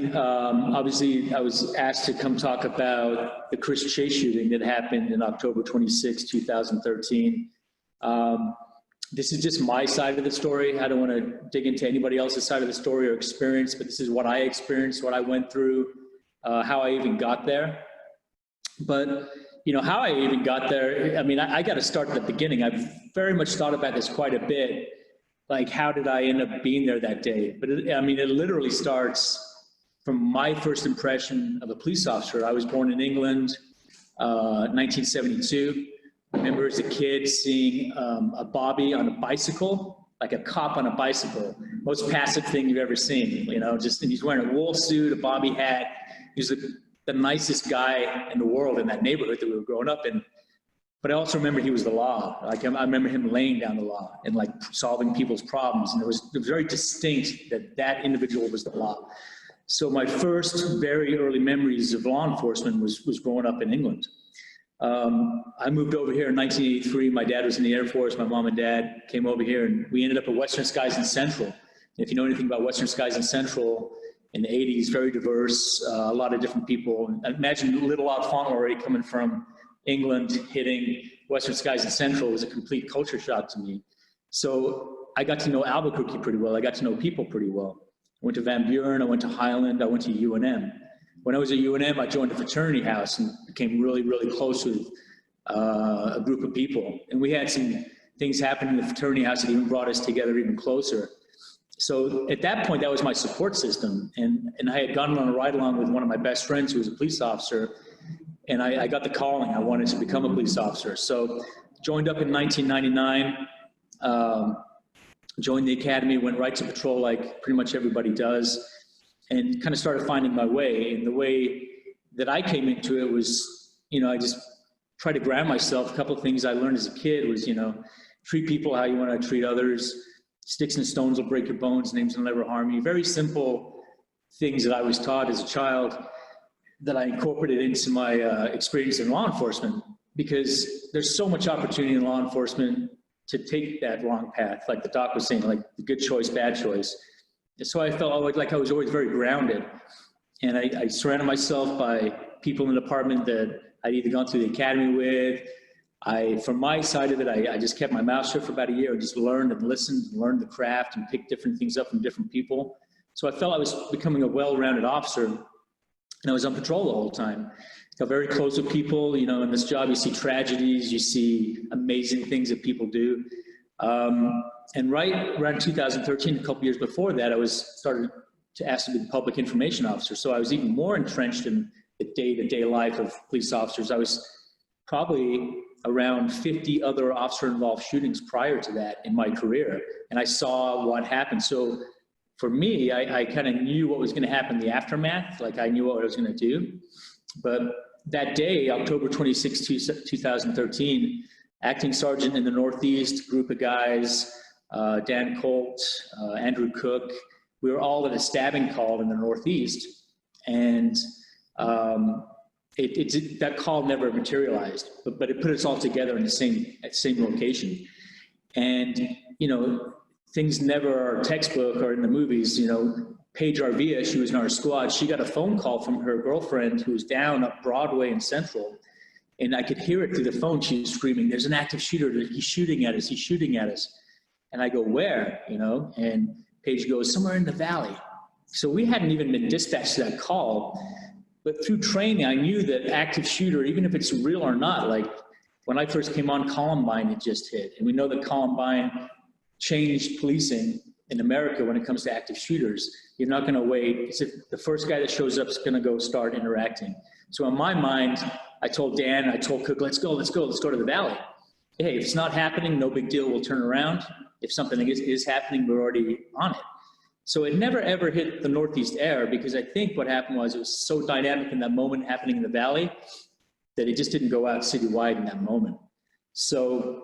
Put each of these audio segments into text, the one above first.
fascinating. Obviously, I was asked to come talk about the Chris Chase shooting that happened in October 26, 2013. This is just my side of the story. I don't want to dig into anybody else's side of the story or experience, but this is what I experienced, what I went through, how I even got there. But, you know, how I even got there, I mean, I got to start at the beginning. I've very much thought about this quite a bit. Like, how did I end up being there that day? But I mean, it literally starts from my first impression of a police officer. I was born in England, 1972. I remember as a kid seeing a Bobby on a bicycle, like a cop on a bicycle. Most passive thing you've ever seen, you know, just, and he's wearing a wool suit, a Bobby hat. He was the nicest guy in the world in that neighborhood that we were growing up in. But I also remember he was the law. Like, I remember him laying down the law and like solving people's problems. And it was very distinct that that individual was the law. So my first very early memories of law enforcement was growing up in England. I moved over here in 1983. My dad was in the Air Force. My mom and dad came over here, and we ended up at Western Skies and Central. If you know anything about Western Skies and Central, in the 80s, very diverse, a lot of different people. Imagine Little Odd Fauntleroy coming from England, hitting Western Skies and Central was a complete culture shock to me. So I got to know Albuquerque pretty well. I got to know people pretty well. I went to Van Buren, I went to Highland, I went to UNM. When I was at UNM, I joined a fraternity house and became really, really close with a group of people. And we had some things happen in the fraternity house that even brought us together even closer. So at that point, that was my support system. And I had gone on a ride along with one of my best friends who was a police officer. And I got the calling. I wanted to become a police officer. So joined up in 1999, joined the academy, went right to patrol like pretty much everybody does, and kind of started finding my way. And the way that I came into it was, you know, I just tried to ground myself. A couple of things I learned as a kid was, you know, treat people how you want to treat others. Sticks and stones will break your bones, names will never harm you. Very simple things that I was taught as a child that I incorporated into my experience in law enforcement, because there's so much opportunity in law enforcement to take that wrong path. Like the doc was saying, like the good choice, bad choice. And so I felt like I was always very grounded. And I surrounded myself by people in the department that I'd either gone through the academy with. From my side of it, I just kept my mouth shut for about a year. I just learned and listened and learned the craft and picked different things up from different people. So I felt I was becoming a well-rounded officer. And I was on patrol the whole time. Got very close with people. You know, in this job, you see tragedies, you see amazing things that people do. And right around 2013, a couple years before that, I started to ask to be the public information officer. So I was even more entrenched in the day-to-day life of police officers. I was probably around 50 other officer-involved shootings prior to that in my career. And I saw what happened. So for me, I kind of knew what was going to happen in the aftermath. Like, I knew what I was going to do. But that day, October 26, 2013, acting sergeant in the Northeast, group of guys, Dan Colt, Andrew Cook, we were all at a stabbing call in the Northeast. And that call never materialized, but it put us all together in the same location. And, you know, things never are textbook or in the movies. You know, Paige Arvia, she was in our squad. She got a phone call from her girlfriend who was down up Broadway and Central. And I could hear it through the phone. She was screaming, "There's an active shooter. He's shooting at us. He's shooting at us." And I go, "Where?" You know, and Paige goes, "Somewhere in the valley." So we hadn't even been dispatched to that call. But through training, I knew that active shooter, even if it's real or not, like when I first came on, Columbine had just hit. And we know that Columbine changed policing in America when it comes to active shooters. You're not going to wait. It's if the first guy that shows up is going to go start interacting. So in my mind, I told Dan, I told Cook, let's go to the valley. Hey, if it's not happening, no big deal, we'll turn around. If something is happening, we're already on it. So it never ever hit the Northeast air, because I think what happened was it was so dynamic in that moment happening in the valley that it just didn't go out citywide in that moment. So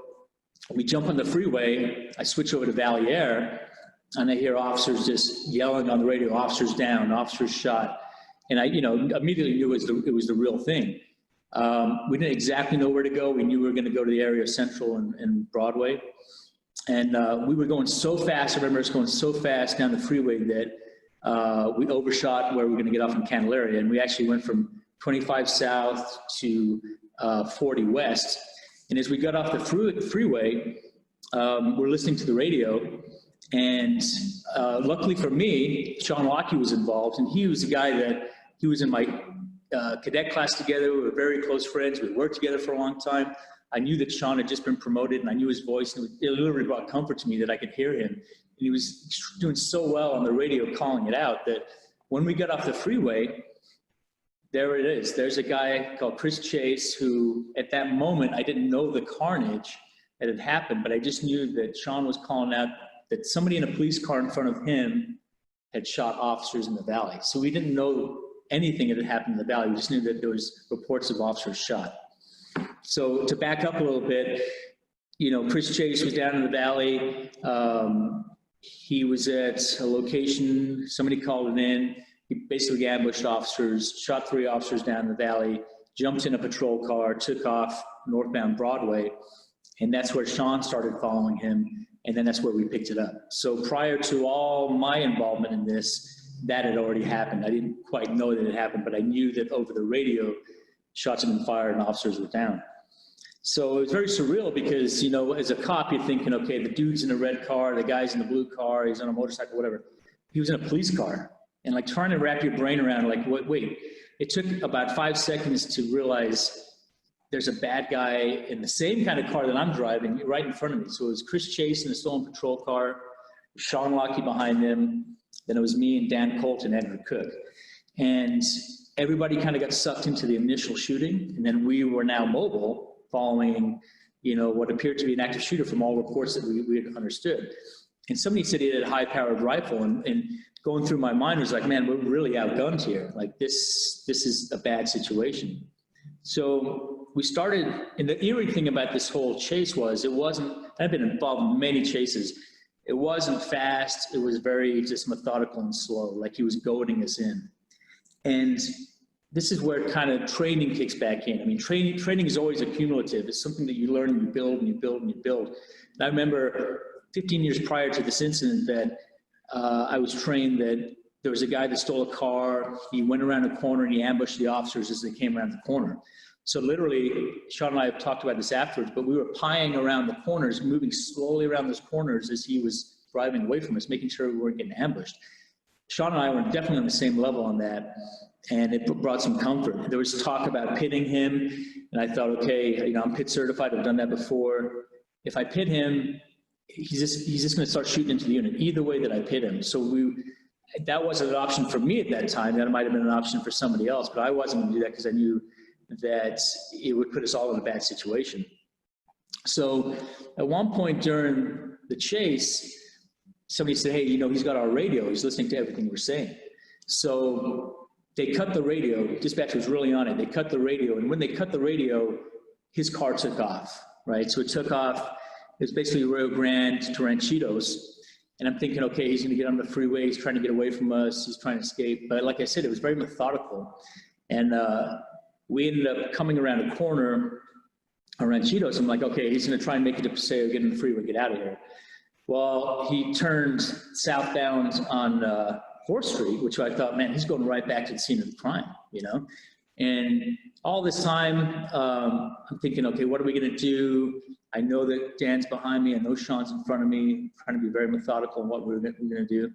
we jump on the freeway, I switch over to Valley Air, and I hear officers just yelling on the radio, "Officers down, officers shot." And I, you know, immediately knew it was the real thing. We didn't exactly know where to go. We knew we were going to go to the area of Central and Broadway. And we were going so fast, I remember us going so fast down the freeway that we overshot where we were going to get off in Candelaria, and we actually went from 25 south to 40 west. And as we got off the freeway, we're listening to the radio, and luckily for me, Sean Lockey was involved, and he was a guy that, he was in my cadet class together. We were very close friends. We worked together for a long time. I knew that Sean had just been promoted, and I knew his voice, and it literally brought comfort to me that I could hear him. And he was doing so well on the radio calling it out that when we got off the freeway, there it is. There's a guy called Chris Chase who, at that moment, I didn't know the carnage that had happened, but I just knew that Sean was calling out that somebody in a police car in front of him had shot officers in the valley. So we didn't know anything that had happened in the valley. We just knew that there was reports of officers shot. So to back up a little bit, you know, Chris Chase was down in the valley. He was at a location, somebody called it in. He basically ambushed officers, shot 3 officers down the valley, jumped in a patrol car, took off northbound Broadway, and that's where Sean started following him, and then that's where we picked it up. So prior to all my involvement in this, that had already happened. I didn't quite know that it happened, but I knew that over the radio, shots had been fired and officers were down. So it was very surreal because, you know, as a cop, you're thinking, okay, the dude's in a red car, the guy's in the blue car, he's on a motorcycle, whatever. He was in a police car. And like trying to wrap your brain around, like, wait, it took about 5 seconds to realize there's a bad guy in the same kind of car that I'm driving right in front of me. So it was Chris Chase in a stolen patrol car, Sean Lockey behind him, then it was me and Dan Colt and Andrew Cook. And everybody kind of got sucked into the initial shooting, and then we were now mobile following, you know, what appeared to be an active shooter from all reports that we had understood. And somebody said he had a high-powered rifle, and going through my mind was like, man, we're really outgunned here. Like this is a bad situation. So we started, and the eerie thing about this whole chase was, it wasn't, I've been involved in many chases. It wasn't fast. It was very just methodical and slow, like he was goading us in. And this is where kind of training kicks back in. I mean, training is always accumulative. It's something that you learn and you build and you build and you build. And I remember 15 years prior to this incident that I was trained that there was a guy that stole a car. He went around a corner and he ambushed the officers as they came around the corner. So literally, Sean and I have talked about this afterwards, but we were pieing around the corners, moving slowly around those corners as he was driving away from us, making sure we weren't getting ambushed. Sean and I were definitely on the same level on that, and it brought some comfort. There was talk about pitting him, and I thought, okay, you know, I'm pit certified, I've done that before. If I pit him, he's just going to start shooting into the unit, either way that I pit him. So that wasn't an option for me at that time. That might have been an option for somebody else, but I wasn't going to do that because I knew that it would put us all in a bad situation. So at one point during the chase, somebody said, hey, you know, he's got our radio. He's listening to everything we're saying. So they cut the radio. Dispatch was really on it. They cut the radio. And when they cut the radio, his car took off, right? So it took off. It was basically Rio Grande to Ranchitos. And I'm thinking, okay, he's going to get on the freeway. He's trying to get away from us. He's trying to escape. But like I said, it was very methodical. And we ended up coming around a corner around Ranchitos. I'm like, okay, he's going to try and make it to Paseo, get in the freeway, get out of here. Well, he turned southbound on 4th Street, which I thought, man, he's going right back to the scene of the crime, you know? And all this time, I'm thinking, okay, what are we going to do? I know that Dan's behind me. I know Sean's in front of me. I'm trying to be very methodical in what we're going to do.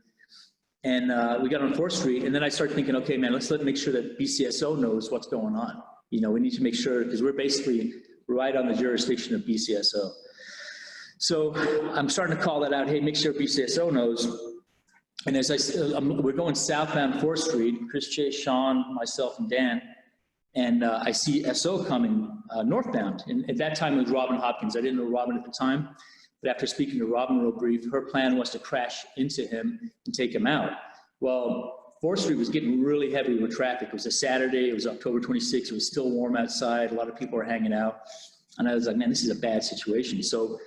And we got on 4th Street, and then I started thinking, okay, man, let's make sure that BCSO knows what's going on. You know, we need to make sure, because we're basically right on the jurisdiction of BCSO. So I'm starting to call that out. Hey, make sure BCSO knows. And as I said, we're going southbound 4th Street, Chris Chase, Sean, myself, and Dan. And I see SO coming northbound. And at that time, it was Robin Hopkins. I didn't know Robin at the time. But after speaking to Robin real brief, her plan was to crash into him and take him out. Well, 4th Street was getting really heavy with traffic. It was a Saturday. It was October 26th. It was still warm outside. A lot of people were hanging out. And I was like, man, this is a bad situation. So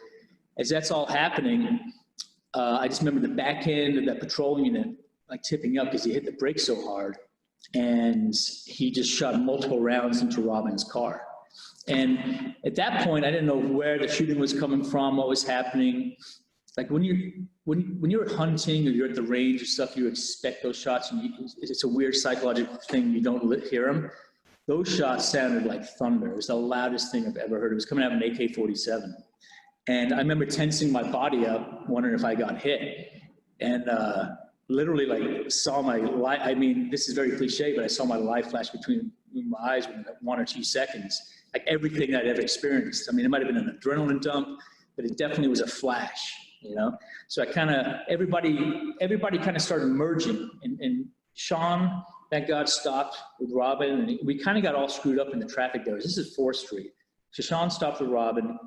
as that's all happening, I just remember the back end of that patrol unit like tipping up because he hit the brakes so hard. And he just shot multiple rounds into Robin's car. And at that point, I didn't know where the shooting was coming from, what was happening. like when you're hunting or you're at the range or stuff, you expect those shots, and it's a weird psychological thing. You don't hear them. Those shots sounded like thunder. It was the loudest thing I've ever heard. It was coming out of an AK-47. And I remember tensing my body up, wondering if I got hit. And literally like saw my life. I mean, this is very cliche, but I saw my life flash between my eyes within 1 or 2 seconds. Like everything I'd ever experienced. I mean, it might have been an adrenaline dump, but it definitely was a flash, you know? So I kind of, everybody kind of started merging. And Sean, thank God, stopped with Robin. And we kind of got all screwed up in the traffic there. This is 4th Street. So Sean stopped with Robin.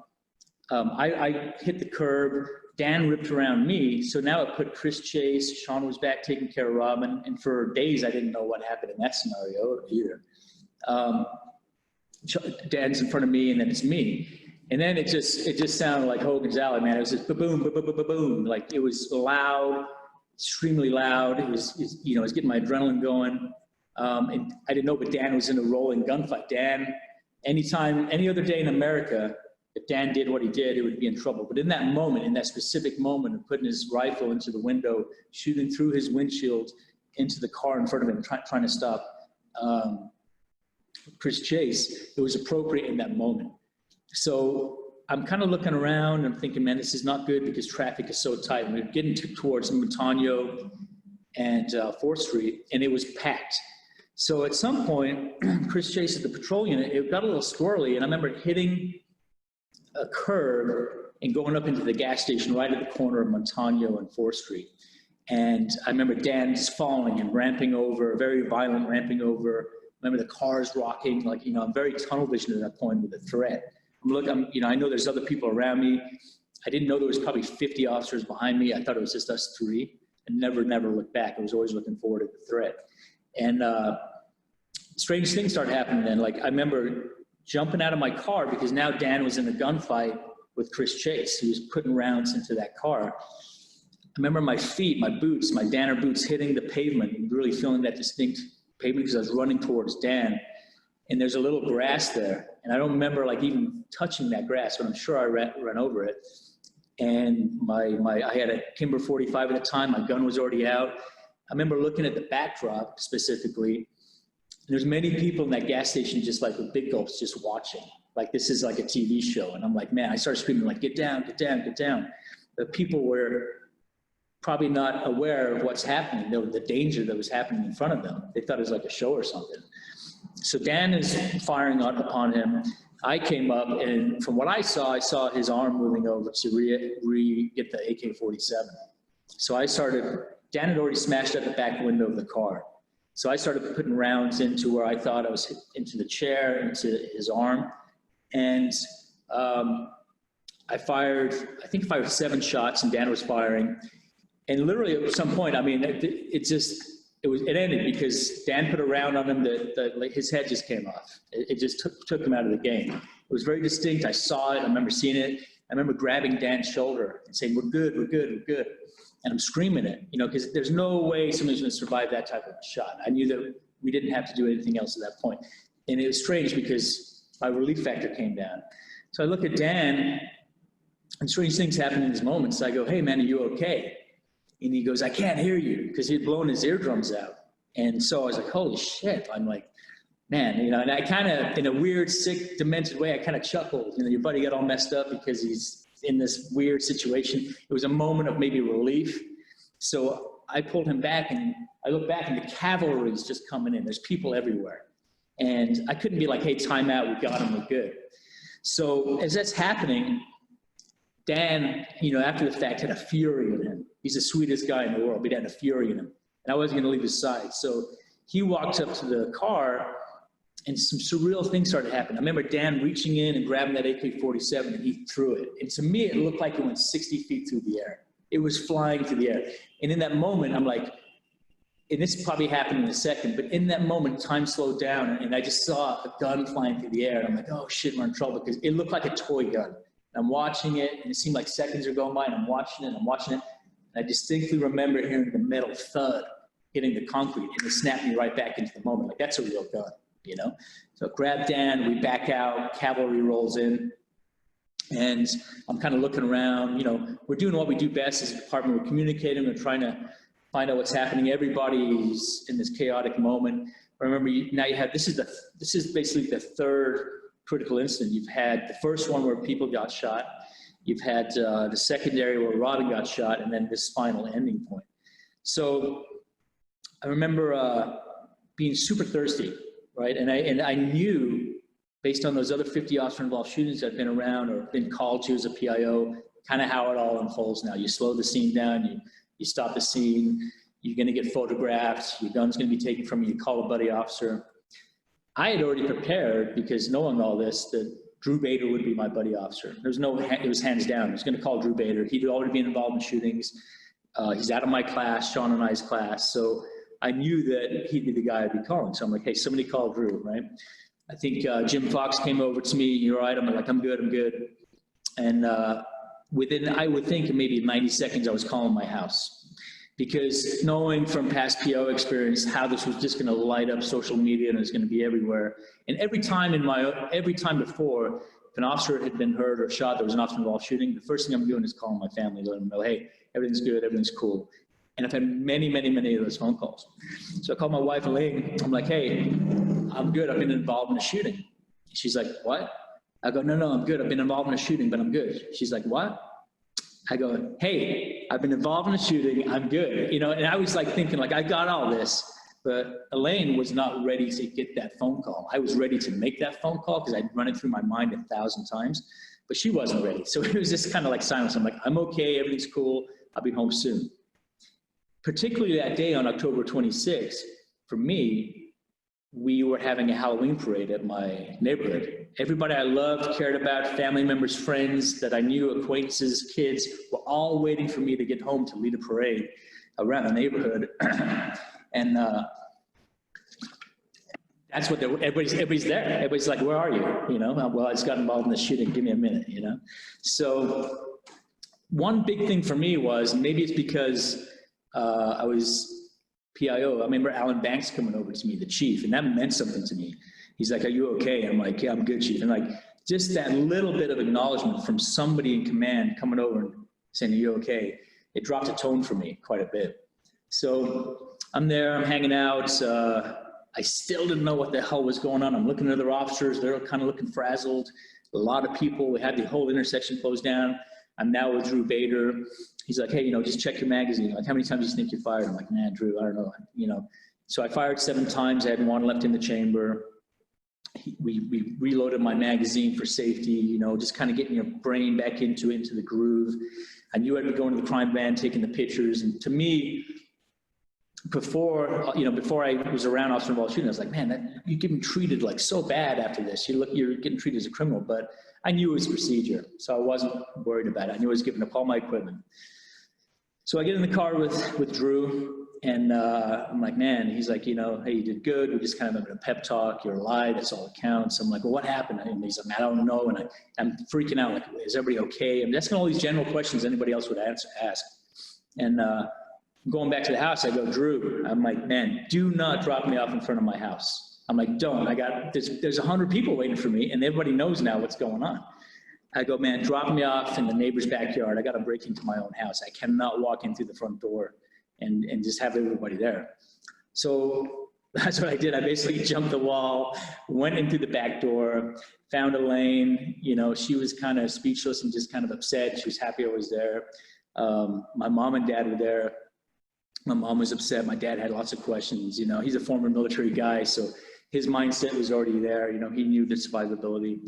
I hit the curb. Dan ripped around me. So now it put Chris Chase. Sean was back taking care of Robin. And for days, I didn't know what happened in that scenario either. Dan's in front of me, and then it's me. And then it just sounded like Hogan's Alley, man. It was just boom, boom, boom, boom, boom. Like it was loud, extremely loud. It was, you know, I was getting my adrenaline going. And I didn't know, but Dan was in a rolling gunfight. Dan, anytime, any other day in America, if Dan did what he did, it would be in trouble. But in that moment, in that specific moment of putting his rifle into the window, shooting through his windshield into the car in front of him, trying to stop Chris Chase, it was appropriate in that moment. So I'm kind of looking around, I'm thinking, man, this is not good because traffic is so tight. And we're getting towards Montano and 4th Street, and it was packed. So at some point, Chris Chase at the patrol unit, it got a little squirrely, and I remember hitting a curb and going up into the gas station right at the corner of Montano and 4th Street. And I remember Dan just falling and ramping over, very violent ramping over. I remember the cars rocking, like, you know, I'm very tunnel vision at that point with the threat. You know, I know there's other people around me. I didn't know there was probably 50 officers behind me. I thought it was just us 3, and never looked back. I was always looking forward to the threat. And strange things started happening then. Like I remember jumping out of my car because now Dan was in a gunfight with Chris Chase. He was putting rounds into that car. I remember my feet, my boots, my Danner boots hitting the pavement and really feeling that distinct pavement because I was running towards Dan. And there's a little grass there. And I don't remember like even touching that grass, but I'm sure I ran over it. And I had a Kimber 45 at the time. My gun was already out. I remember looking at the backdrop specifically. There's many people in that gas station just like with big gulps just watching. Like this is like a TV show. And I'm like, man, I started screaming like, get down, get down, get down. The people were probably not aware of what's happening, the danger that was happening in front of them. They thought it was like a show or something. So Dan is firing upon him. I came up, and from what I saw his arm moving over to get the AK-47. So Dan had already smashed out the back window of the car. So I started putting rounds into where I thought I was hit, into the chair, into his arm. And I think fired 7 shots, and Dan was firing. And literally at some point, I mean, it ended because Dan put a round on him that his head just came off. It just took him out of the game. It was very distinct. I saw it. I remember seeing it. I remember grabbing Dan's shoulder and saying, we're good, we're good, we're good. And I'm screaming it, you know, because there's no way somebody's going to survive that type of shot. I knew that we didn't have to do anything else at that point. And it was strange because my relief factor came down. So I look at Dan, and strange things happen in these moments. I go, hey, man, are you okay? And he goes, I can't hear you, because he had blown his eardrums out. And so I was like, holy shit. I'm like, man, you know, and I kind of, in a weird, sick, demented way, I kind of chuckled. You know, your buddy got all messed up because he's in this weird situation. It was a moment of maybe relief. So I pulled him back, and I look back, and the cavalry is just coming in. There's people everywhere. And I couldn't be like, hey, time out, we got him, we're good. So as that's happening, Dan, you know, after the fact, had a fury in him. He's the sweetest guy in the world, but he had a fury in him. And I wasn't going to leave his side. So he walks up to the car, and some surreal things started happening. I remember Dan reaching in and grabbing that AK-47, and he threw it. And to me, it looked like it went 60 feet through the air. It was flying through the air. And in that moment, I'm like, and this probably happened in a second, but in that moment, time slowed down, and I just saw a gun flying through the air. And I'm like, oh shit, we're in trouble, because it looked like a toy gun. I'm watching it, and it seemed like seconds are going by, and I'm watching it, and I distinctly remember hearing the metal thud hitting the concrete, and it snapped me right back into the moment. Like, that's a real gun, you know? So grab Dan, we back out, cavalry rolls in. And I'm kind of looking around, you know, we're doing what we do best as a department. We're communicating, we're trying to find out what's happening. Everybody's in this chaotic moment. Remember, now you have, this is basically the third critical incident. You've had the first one where people got shot. You've had the secondary where Robin got shot, and then this final ending point. So I remember being super thirsty, right? And I knew, based on those other 50 officer-involved shootings I've been around or been called to as a PIO, kind of how it all unfolds now. You slow the scene down, you stop the scene, you're gonna get photographed, your gun's gonna be taken from you, you call a buddy officer. I had already prepared, because knowing all this, that Drew Bader would be my buddy officer. There's no, it was hands down. I was gonna call Drew Bader. He'd already been involved in shootings. He's out of my class, Sean and I's class. So I knew that he'd be the guy I'd be calling. So I'm like, hey, somebody call Drew, right? I think Jim Fox came over to me, you're right, I'm like, I'm good. And within, I would think maybe 90 seconds, I was calling my house. Because knowing from past PO experience how this was just gonna light up social media and it was gonna be everywhere. And every time before, if an officer had been hurt or shot, there was an officer-involved shooting, the first thing I'm doing is calling my family, letting them know, hey, everything's good, everything's cool. And I've had many of those phone calls. So I called my wife, Elaine. I'm like, hey, I'm good. I've been involved in a shooting. She's like, what? I go, no, I'm good. I've been involved in a shooting, but I'm good. She's like, what? I go, hey, I've been involved in a shooting. I'm good. You know, and I was like thinking, like, I got all this, but Elaine was not ready to get that phone call. I was ready to make that phone call because I'd run it through my mind 1,000 times, but she wasn't ready. So it was just kind of like silence. I'm like, I'm okay. Everything's cool. I'll be home soon. Particularly that day on October 26th, for me, we were having a Halloween parade at my neighborhood. Everybody I loved, cared about, family members, friends that I knew, acquaintances, kids, were all waiting for me to get home to lead a parade around the neighborhood. And that's what everybody's there. Everybody's like, where are you? You know, well, I just got involved in the shooting. Give me a minute, you know? So one big thing for me was, maybe it's because I was PIO. I remember Alan Banks coming over to me, the chief, and that meant something to me. He's like, are you okay? And I'm like, yeah, I'm good, chief. And like, just that little bit of acknowledgement from somebody in command coming over and saying, are you okay? It dropped a tone for me quite a bit. So I'm there, I'm hanging out. I still didn't know what the hell was going on. I'm looking at other officers. They're kind of looking frazzled. A lot of people, we had the whole intersection closed down. I'm now with Drew Bader. He's like, hey, you know, just check your magazine. Like, how many times do you think you fired? I'm like, man, Drew, I don't know, you know. So I fired 7 times. I had 1 left in the chamber. We reloaded my magazine for safety, you know, just kind of getting your brain back into the groove. I knew I'd be going to the crime van, taking the pictures. And to me, before I was around officer-involved shooting, I was like, man, you're getting treated like so bad after this. You're getting treated as a criminal. But I knew it was procedure, so I wasn't worried about it. I knew I was giving up all my equipment. So I get in the car with Drew, and I'm like, man, he's like, you know, hey, you did good. We just kind of having a pep talk. You're alive. That's all that counts. I'm like, well, what happened? And he's like, man, I don't know. And I'm freaking out. Like, is everybody okay? I'm asking all these general questions anybody else would ask. And going back to the house, I go, Drew, I'm like, man, do not drop me off in front of my house. I'm like, don't. There's 100 people waiting for me, and everybody knows now what's going on. I go, man, drop me off in the neighbor's backyard. I got to break into my own house. I cannot walk in through the front door and just have everybody there. So that's what I did. I basically jumped the wall, went into the back door, found Elaine. You know, she was kind of speechless and just kind of upset. She was happy I was there. My mom and dad were there. My mom was upset. My dad had lots of questions. You know, he's a former military guy, so his mindset was already there. You know, he knew the survivability.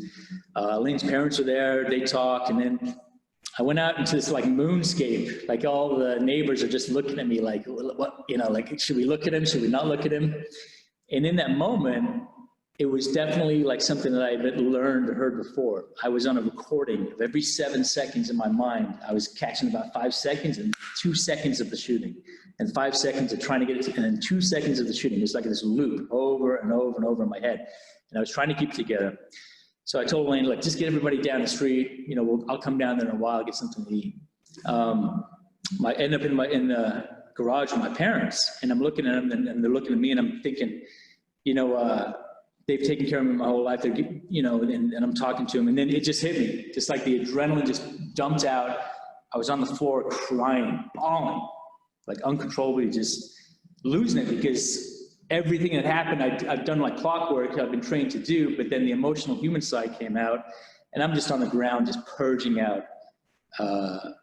Elaine's parents were there. They talked, and then I went out into this like moonscape. Like all the neighbors are just looking at me like, what? You know, like, should we look at him? Should we not look at him? And in that moment, it was definitely like something that I had learned or heard before. I was on a recording of every 7 seconds in my mind. I was catching about 5 seconds and 2 seconds of the shooting, and 5 seconds of trying to get it to, and then 2 seconds of the shooting. It was like this loop over and over and over in my head. And I was trying to keep it together. So I told Elaine, like, just get everybody down the street. You know, I'll come down there in a while, get something to eat. I end up in the garage with my parents, and I'm looking at them, and they're looking at me, and I'm thinking, you know, they've taken care of me my whole life. They're, you know, and I'm talking to them, and then it just hit me. Just like the adrenaline just dumped out. I was on the floor crying, bawling, like uncontrollably, just losing it, because everything that happened, I've done like clockwork, I've been trained to do, but then the emotional human side came out, and I'm just on the ground, just purging out,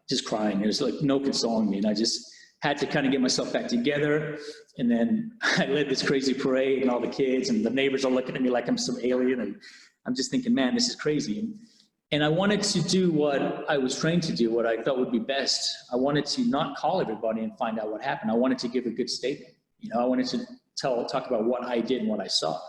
just crying. There's like no consoling me, and I just had to kind of get myself back together. And then I led this crazy parade, and all the kids and the neighbors are looking at me like I'm some alien, and I'm just thinking, man, this is crazy. And I wanted to do what I was trained to do, what I thought would be best. I wanted to not call everybody and find out what happened. I wanted to give a good statement. You know, I wanted to talk about what I did and what I saw.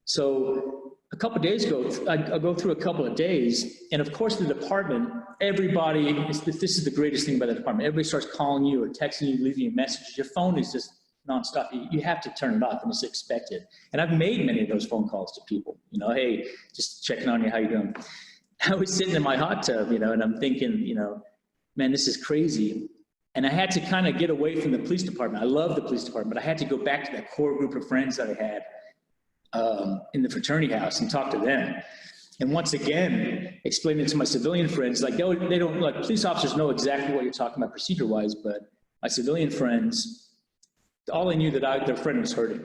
So a couple of days ago, I go through a couple of days, and of course the department, everybody, this is the greatest thing about the department. Everybody starts calling you or texting you, leaving you messages. Your phone is just nonstop. You have to turn it off, and it's expected. And I've made many of those phone calls to people, you know, hey, just checking on you, how you doing? I was sitting in my hot tub, you know, and I'm thinking, you know, man, this is crazy. And I had to kind of get away from the police department. I love the police department, but I had to go back to that core group of friends that I had in the fraternity house and talk to them. And once again, explain it to my civilian friends, like they don't, like police officers know exactly what you're talking about procedure-wise, but my civilian friends, all they knew that their friend was hurting.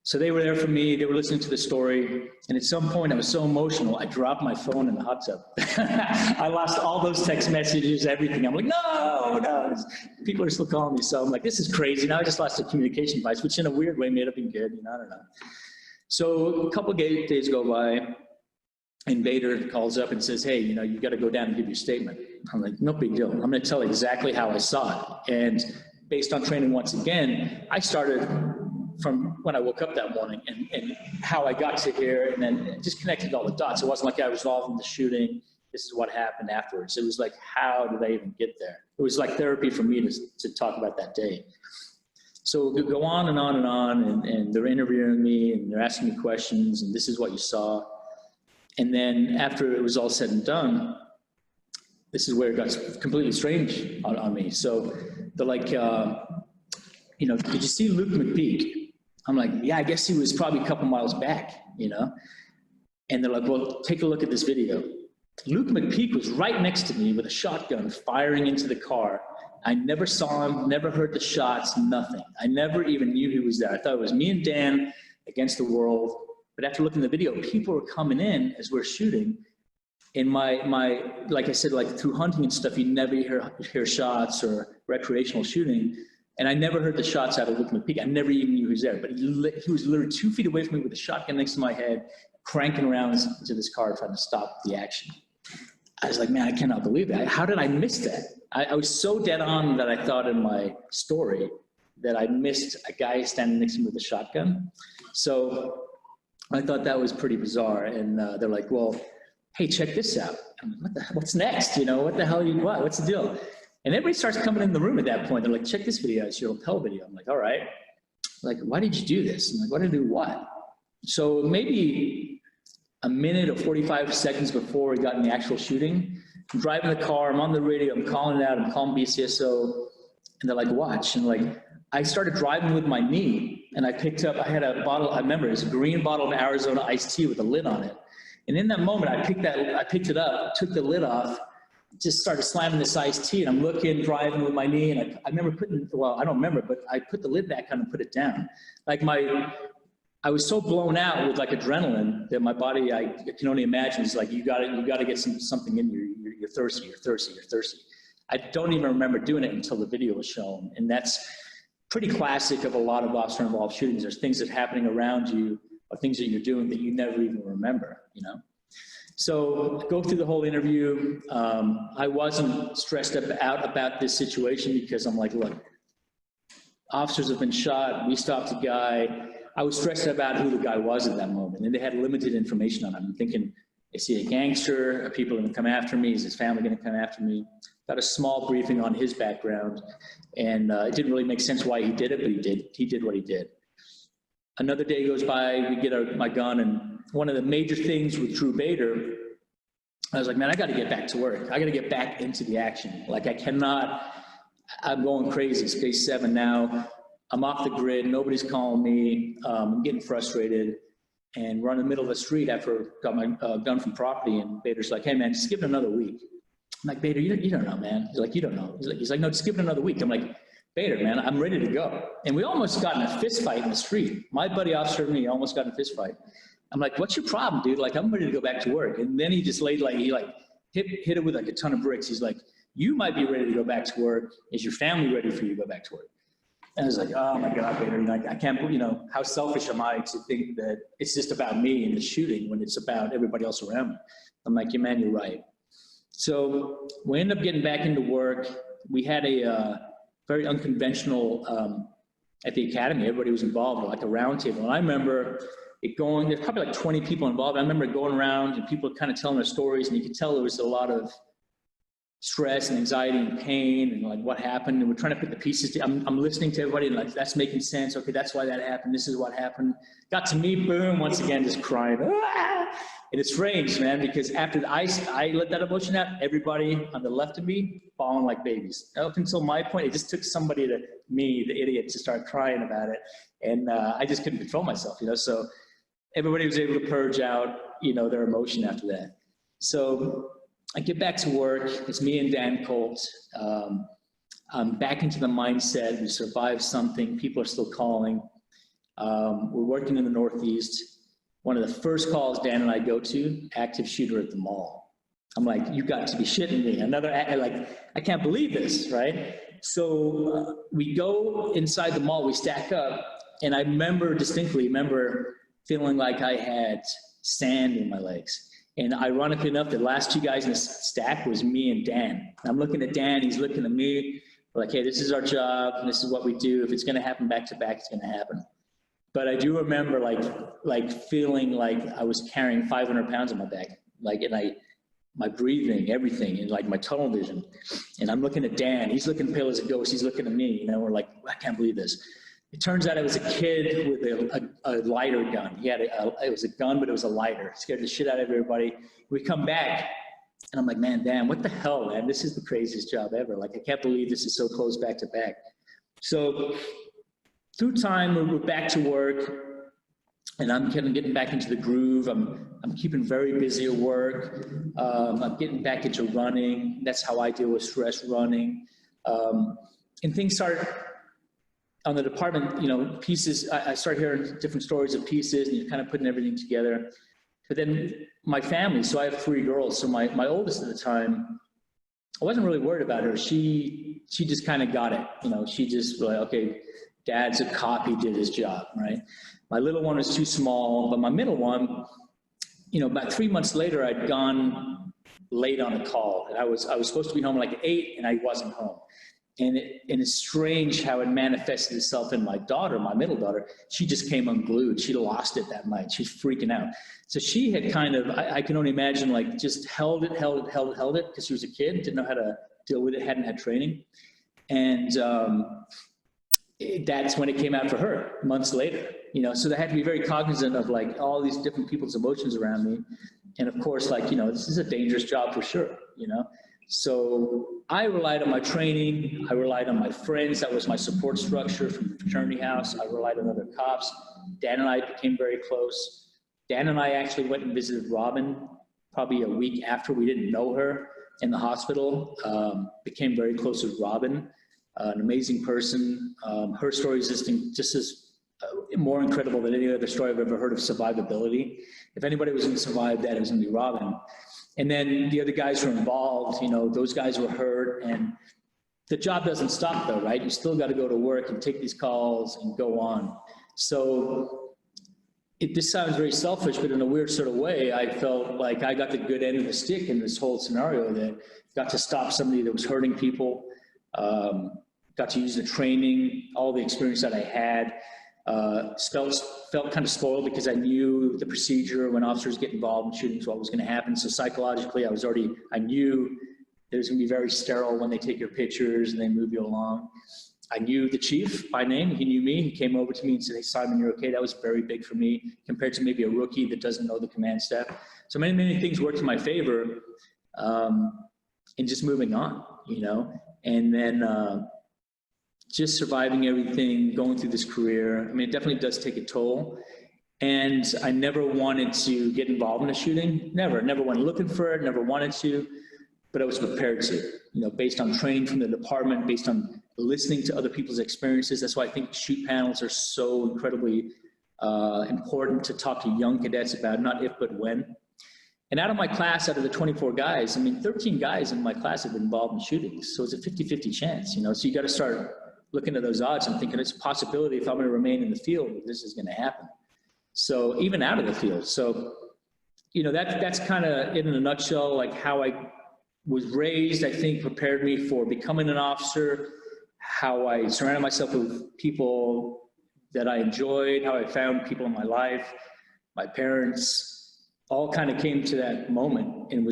So they were there for me, they were listening to the story, and at some point I was so emotional, I dropped my phone in the hot tub. I lost all those text messages, everything. I'm like, no, people are still calling me. So I'm like, this is crazy. Now I just lost a communication device, which in a weird way may have been good, you know, I don't know. So a couple of days go by, and Bader calls up and says, hey, you know, you got to go down and give your statement. I'm like, no big deal. I'm going to tell exactly how I saw it. And based on training once again, I started from when I woke up that morning and how I got to here, and then just connected all the dots. It wasn't like I was involved in the shooting. This is what happened afterwards. It was like, how did I even get there? It was like therapy for me to talk about that day. So we go on and on and on, and they're interviewing me, and they're asking me questions, and this is what you saw. And then after it was all said and done, this is where it got completely strange on me. So they're like, you know, did you see Luke McPeak? I'm like, yeah, I guess he was probably a couple miles back, you know? And they're like, well, take a look at this video. Luke McPeak was right next to me with a shotgun firing into the car. I never saw him, never heard the shots, nothing. I never even knew he was there. I thought it was me and Dan against the world. But after looking at the video, people were coming in as we're shooting. In my, like I said, like through hunting and stuff, you never hear shots or recreational shooting. And I never heard the shots out of Luke McPeak. I never even knew he was there. But he was literally 2 feet away from me with a shotgun next to my head, cranking around into this car trying to stop the action. I was like, man, I cannot believe that. How did I miss that? I was so dead on that I thought in my story that I missed a guy standing next to me with a shotgun. So I thought that was pretty bizarre. And they're like, well, hey, check this out. I'm like, what's next? You know, what the hell what's the deal? And everybody starts coming in the room at that point. They're like, check this video, it's your lapel video. I'm like, all right. Like, why did you do this? I'm like, why did I do what? So maybe a minute or 45 seconds before we got in the actual shooting, I'm driving the car, I'm on the radio, I'm calling it out, I'm calling BCSO, and they're like, watch. And like, I started driving with my knee, and I had a bottle, I remember, it was a green bottle of Arizona iced tea with a lid on it. And in that moment, I picked it up, took the lid off, just started slamming this iced tea, and I'm looking, driving with my knee, and I remember well, I don't remember, but I put the lid back on and put it down. Like I was so blown out with like adrenaline that my body, I can only imagine, is like, you gotta get something in you, you're thirsty, you're thirsty, you're thirsty. I don't even remember doing it until the video was shown, and that's pretty classic of a lot of officer-involved shootings. There's things that are happening around you, or things that you're doing that you never even remember, you know? So go through the whole interview. I wasn't stressed out about this situation because I'm like, look, officers have been shot, we stopped a guy. I was stressed about who the guy was at that moment, and they had limited information on him. I'm thinking, is he a gangster? Are people gonna come after me? Is his family gonna come after me? Got a small briefing on his background, and it didn't really make sense why he did it, but he did what he did. Another day goes by, we get my gun, and one of the major things with Drew Bader, I was like, man, I got to get back to work. I got to get back into the action. Like, I'm going crazy. It's day 7 now. I'm off the grid. Nobody's calling me. I'm getting frustrated. and we're in the middle of the street after I got my gun from property, and Bader's like, hey man, just give it another week. I'm like, Bader, you don't know, man. He's like, you don't know. He's like, no, just give it another week. I'm like, Bader, man, I'm ready to go. And we almost got in a fist fight in the street. My buddy officer and me almost got in a fist fight. I'm like, what's your problem, dude? Like, I'm ready to go back to work. And then he just laid like, he like hit it with like a ton of bricks. He's like, you might be ready to go back to work. Is your family ready for you to go back to work? And I was like, oh my God, Bader, I can't, how selfish am I to think that it's just about me and the shooting when it's about everybody else around me? I'm like, yeah, man, you're right. So we ended up getting back into work. We had a very unconventional, at the academy, everybody was involved, like a round table. And I remember it going, there's probably like 20 people involved. I remember going around and people kind of telling their stories, and you could tell there was a lot of stress and anxiety and pain and like what happened. And we're trying to put the pieces, I'm listening to everybody and like, that's making sense. Okay, that's why that happened. This is what happened. Got to me, boom, once again, just crying. Ah! And it's strange, man, because after I let that emotion out, everybody on the left of me falling like babies. Up until my point, it just took somebody to me, the idiot, to start crying about it. And I just couldn't control myself, so everybody was able to purge out, their emotion after that. So I get back to work. It's me and Dan Colt. I'm back into the mindset. We survived something. People are still calling. We're working in the Northeast. One of the first calls Dan and I go to, active shooter at the mall. I'm like, you got to be shitting me. I can't believe this, right? So we go inside the mall, we stack up, and I distinctly remember feeling like I had sand in my legs. And ironically enough, the last two guys in the stack was me and Dan. I'm looking at Dan, he's looking at me. We're like, hey, this is our job, and this is what we do. If it's gonna happen back to back, it's gonna happen. But I do remember like feeling like I was carrying 500 pounds on my back, my breathing, everything, and like my tunnel vision. And I'm looking at Dan, he's looking pale as a ghost, he's looking at me, we're like, I can't believe this. It turns out it was a kid with a lighter gun. He had it was a gun, but it was a lighter. It scared the shit out of everybody. We come back, and I'm like, man, Dan, what the hell, man? This is the craziest job ever. Like, I can't believe this is so close back to back. So through time, we're back to work, and I'm kind of getting back into the groove. I'm keeping very busy at work. I'm getting back into running. That's how I deal with stress, running. And things start on the department, pieces, I start hearing different stories of pieces, and you're kind of putting everything together. But then my family, so I have 3 girls. So my oldest at the time, I wasn't really worried about her. She just kind of got it. She just like, okay, dad's a cop, he did his job, right? My little one was too small, but my middle one, about 3 months later, I'd gone late on a call. And I was supposed to be home like 8, and I wasn't home. And it's strange how it manifested itself in my daughter, my middle daughter. She just came unglued. She lost it that night. She's freaking out. So she had kind of, I can only imagine, like just held it, because she was a kid, didn't know how to deal with it, hadn't had training. And that's when it came out for her, months later. So they had to be very cognizant of like all these different people's emotions around me. And of course, like, this is a dangerous job for sure, So I relied on my training. I relied on my friends. That was my support structure from the fraternity house. I relied on other cops. Dan and I became very close. Dan and I actually went and visited Robin probably a week after. We didn't know her in the hospital. Became very close with Robin, an amazing person. Her story is just as more incredible than any other story I've ever heard of survivability. If anybody was going to survive that, it was going to be Robin. And then the other guys who were involved, those guys were hurt, and the job doesn't stop though, right? You still got to go to work and take these calls and go on. So this sounds very selfish, but in a weird sort of way, I felt like I got the good end of the stick in this whole scenario, that got to stop somebody that was hurting people, got to use the training, all the experience that I had. Felt kind of spoiled because I knew the procedure when officers get involved in shootings, what was going to happen. So psychologically, I knew it was going to be very sterile when they take your pictures and they move you along. I knew the chief by name. He knew me. He came over to me and said, hey, Simon, you're okay. That was very big for me compared to maybe a rookie that doesn't know the command staff. So many things worked in my favor in just moving on, and then just surviving everything, going through this career. I mean, it definitely does take a toll. And I never wanted to get involved in a shooting. Never went looking for it, never wanted to, but I was prepared to, you know, based on training from the department, based on listening to other people's experiences. That's why I think shoot panels are so incredibly important to talk to young cadets about, not if, but when. And out of my class, out of the 24 guys, I mean, 13 guys in my class have been involved in shootings. So it's a 50-50 chance, you know, so you got to start looking at those odds and thinking it's a possibility if I'm going to remain in the field, this is going to happen. So even out of the field. So, you know, that's kind of in a nutshell, like how I was raised, I think prepared me for becoming an officer, how I surrounded myself with people that I enjoyed, how I found people in my life, my parents, all kind of came to that moment. And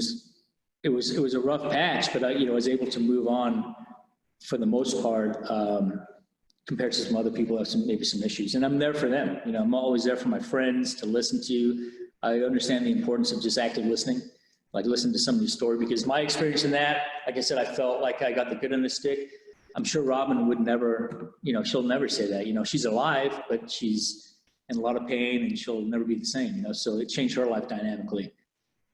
it was a rough patch, but I was able to move on for the most part, compared to some other people who have maybe some issues. And I'm there for them. You know, I'm always there for my friends to listen to. I understand the importance of just active listening, like listen to somebody's story, because my experience in that, like I said, I felt like I got the good end of the stick. I'm sure Robin would never, you know, she'll never say that. You know, she's alive, but she's in a lot of pain and she'll never be the same, you know, so it changed her life dynamically.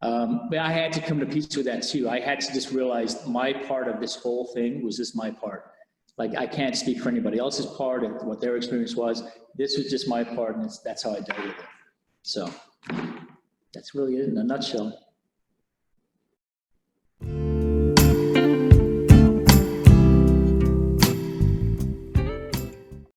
But I had to come to peace with that too. I had to just realize my part of this whole thing was just my part. Like, I can't speak for anybody else's part and what their experience was. This was just my part, and that's how I dealt with it. So that's really it in a nutshell.